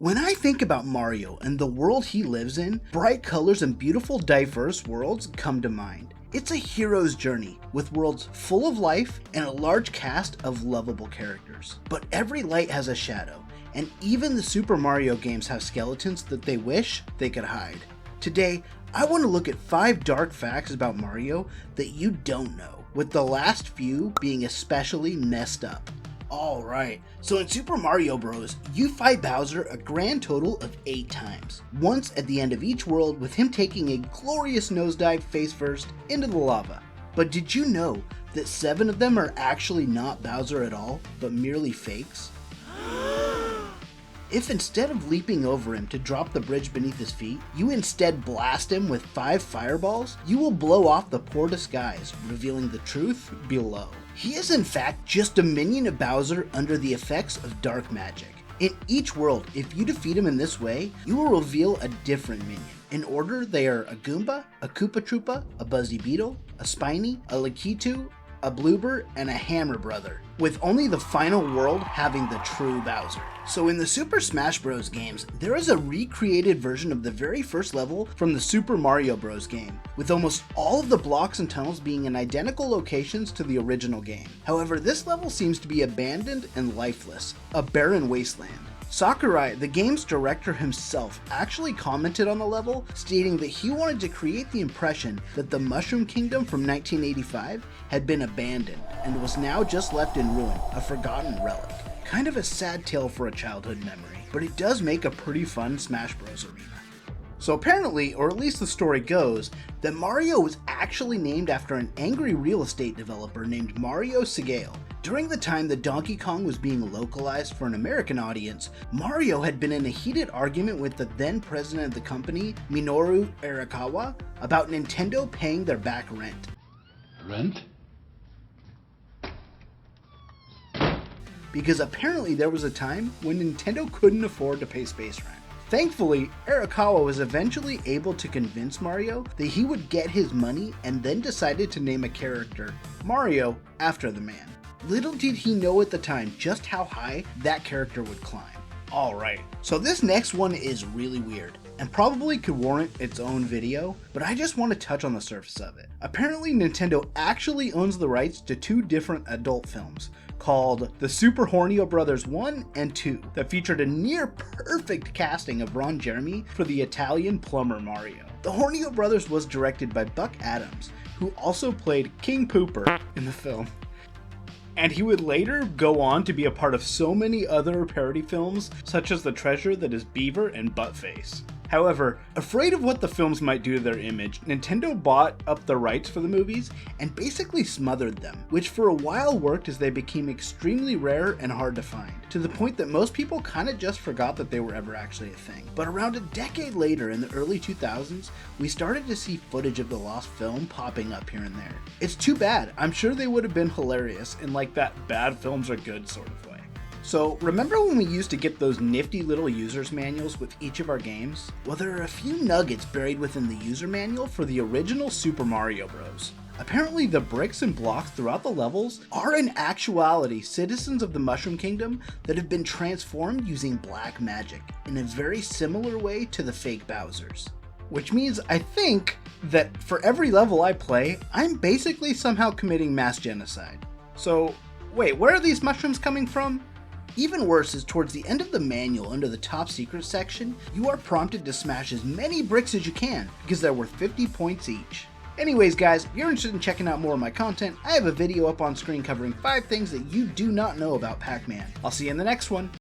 When I think about Mario and the world he lives in, bright colors and beautiful diverse worlds come to mind. It's a hero's journey, with worlds full of life and a large cast of lovable characters. But every light has a shadow, and even the Super Mario games have skeletons that they wish they could hide. Today, I want to look at 5 dark facts about Mario that you don't know, with the last few being especially messed up. Alright, so in Super Mario Bros., you fight Bowser a grand total of 8 times. Once at the end of each world, with him taking a glorious nosedive face first into the lava. But did you know that 7 of them are actually not Bowser at all, but merely fakes? If instead of leaping over him to drop the bridge beneath his feet, you instead blast him with 5 fireballs, you will blow off the poor disguise, revealing the truth below. He is in fact just a minion of Bowser under the effects of dark magic. In each world, if you defeat him in this way, you will reveal a different minion. In order, they are a Goomba, a Koopa Troopa, a Buzzy Beetle, a Spiny, a Lakitu, a Bloober, and a Hammer Brother, with only the final world having the true Bowser. So in the Super Smash Bros. Games, there is a recreated version of the very first level from the Super Mario Bros. Game, with almost all of the blocks and tunnels being in identical locations to the original game. However, this level seems to be abandoned and lifeless, a barren wasteland. Sakurai, the game's director himself, actually commented on the level, stating that he wanted to create the impression that the Mushroom Kingdom from 1985 had been abandoned and was now just left in ruin, a forgotten relic. Kind of a sad tale for a childhood memory, but it does make a pretty fun Smash Bros. Arena. So apparently, or at least the story goes, that Mario was actually named after an angry real estate developer named Mario Segale. During the time that Donkey Kong was being localized for an American audience, Mario had been in a heated argument with the then president of the company, Minoru Arakawa, about Nintendo paying their back rent. Rent? Because apparently there was a time when Nintendo couldn't afford to pay space rent. Thankfully, Arakawa was eventually able to convince Mario that he would get his money and then decided to name a character, Mario, after the man. Little did he know at the time just how high that character would climb. Alright, so this next one is really weird, and probably could warrant its own video, but I just want to touch on the surface of it. Apparently Nintendo actually owns the rights to 2 different adult films, called the Super Hornio Brothers 1 and 2, that featured a near perfect casting of Ron Jeremy for the Italian plumber Mario. The Hornio Brothers was directed by Buck Adams, who also played King Pooper in the film. And he would later go on to be a part of so many other parody films, such as The Treasure That Is Beaver and Buttface. However, afraid of what the films might do to their image, Nintendo bought up the rights for the movies and basically smothered them, which for a while worked as they became extremely rare and hard to find, to the point that most people kinda just forgot that they were ever actually a thing. But around a decade later, in the early 2000s, we started to see footage of the lost film popping up here and there. It's too bad. I'm sure they would have been hilarious in like that bad films are good sort of way. So remember when we used to get those nifty little user's manuals with each of our games? Well, there are a few nuggets buried within the user manual for the original Super Mario Bros. Apparently the bricks and blocks throughout the levels are in actuality citizens of the Mushroom Kingdom that have been transformed using black magic in a very similar way to the fake Bowsers. Which means I think that for every level I play, I'm basically somehow committing mass genocide. So wait, where are these mushrooms coming from? Even worse is towards the end of the manual under the top secret section, you are prompted to smash as many bricks as you can because they're worth 50 points each. Anyways guys, if you're interested in checking out more of my content, I have a video up on screen covering 5 things that you do not know about Pac-Man. I'll see you in the next one.